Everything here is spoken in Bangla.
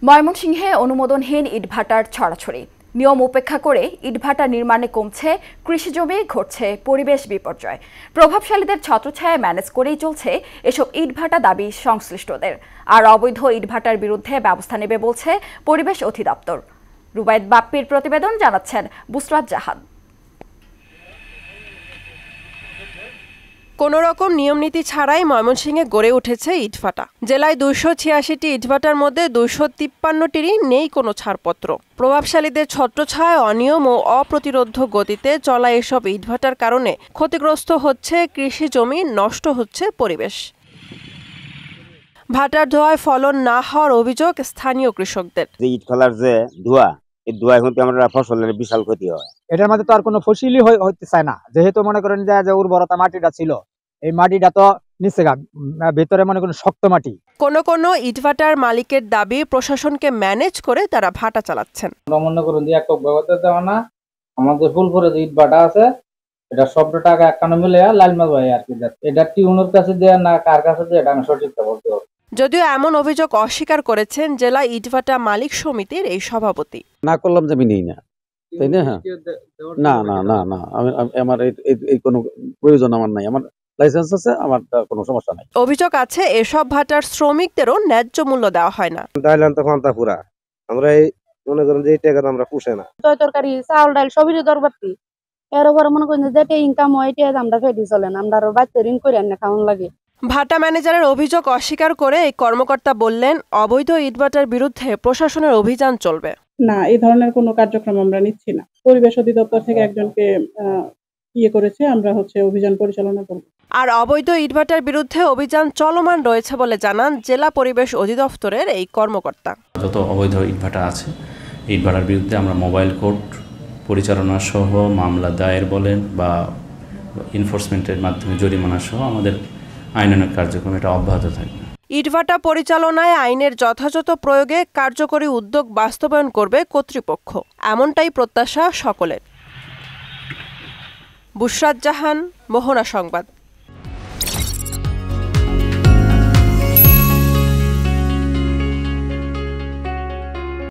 ময়মনসিংহে অনুমোদনহীন ইটভাটার ছড়াছড়ি। নিয়ম উপেক্ষা করে ইটভাটা নির্মাণে কমছে কৃষিজমি, ঘটছে পরিবেশ বিপর্যয়। প্রভাবশালীদের ছত্রছায়ায় ম্যানেজ করেই চলছে এসব ইটভাটা দাবি সংশ্লিষ্টদের। আর অবৈধ ইটভাটার বিরুদ্ধে ব্যবস্থা নেবে বলছে পরিবেশ অধিদপ্তর। রুবায়েত বাপ্পির প্রতিবেদন, জানাচ্ছেন বুসরাত জাহান। কোনো রকম নিয়মনীতি ছাড়াই ময়মনসিংহে গড়ে উঠেছে ইটভাটা। জেলায় 286টি ইটভাটার মধ্যে 253টিরই নেই কোনো ছাড়পত্র। প্রভাবশালীদের ছত্রছায়ায় অনিয়ম ও অপ্রতিরোধ্য গতিতে চলা এসব ইটভাটার কারণে ক্ষতিগ্রস্ত হচ্ছে কৃষি জমি, নষ্ট হচ্ছে পরিবেশ। ভাটার ধোঁয়ায় ফলন না হওয়ার অভিযোগ স্থানীয় কৃষকদের। ইট ফেলার যে ধোঁয়া, এই ধোঁয়ায় কিন্তু আমরা ফসলের বিশাল ক্ষতি হয়। এটার মধ্যে তো আর কোনো ফসিলই হইতে চায় না, যেহেতু মনে করেন যে উর্বরতা মাটিটা ছিল, এই মাটিটা তো নিচে ভেতরে মনে করেন শক্ত মাটি। কোনো ইটভাটার মালিকের দাবি প্রশাসনকে ম্যানেজ করে তারা ভাটা চালাচ্ছেন। আমরা মনে করুন যে একক ব্যবস্থা দেওয়া না, আমাদের ফুলপুরে যে ইটভাটা আছে এটা সব টাকা একখানে মিলে লালমাল ভাই আর কি, এটা টিউনের কাছে দেয়া না কার কাছে দেয়া এটা আমি সঠিকটা বলতে পারবো। যদিও এমন অভিযোগ অস্বীকার করেছেন জেলা ইটভাটা মালিক সমিতির এই সভাপতি। না করলাম যে আমি নেই না, তাই না? না না না না, আমার এই কোনো প্রয়োজন আমার নাই, আমার লাইসেন্স আছে, আমার কোনো সমস্যা নাই। অভিযোগ আছে এসব ভাটার শ্রমিকদেরও ন্যায্য মূল্য দেওয়া হয় না। আমরা এই মনে করেন যে এই টাকা আমরা পুষে না। তরকারি, চাউল, ডাল সবই দরবারতি, এর উপর মনে করেন যেটা ইনকাম হয় এটা আমরা ফেটি চলে না, আমরা আরো বাচ্চা ঋণ করে আনে খাওয়ান লাগে। ভাটা ম্যানেজারের অভিযোগ অস্বীকার করে এই কর্মকর্তা বললেন, অবৈধ ইটভাটার বিরুদ্ধে প্রশাসনের অভিযান চলবে। না, এই ধরনের কোনো কার্যক্রম আমরা নিচ্ছি না। পরিবেশ অধিদপ্তর থেকে একজনকে করেছে, আমরা অভিযান পরিচালনা করব। আর অবৈধ ইটভাটার বিরুদ্ধে অভিযান চলমান রয়েছে বলে জানান জেলা পরিবেশ অধিদপ্তরের এই কর্মকর্তা। যত অবৈধ ইটভাটা আছে, ইটভাটার বিরুদ্ধে আমরা মোবাইল কোর্ট পরিচালনা সহ মামলা দায়ের বলেন বা এনফোর্সমেন্টের মাধ্যমে জরিমানা সহ আমাদের আইনানুগ কার্যক্রম এটা অব্যাহত থাকবে। ইটভাটা পরিচালনায় আইনের যথাযথ প্রয়োগে কার্যকরী উদ্যোগ বাস্তবায়ন করবে কর্তৃপক্ষ, এমনটাই প্রত্যাশা সকলের। বুসরাত জাহান, মোহনা সংবাদ।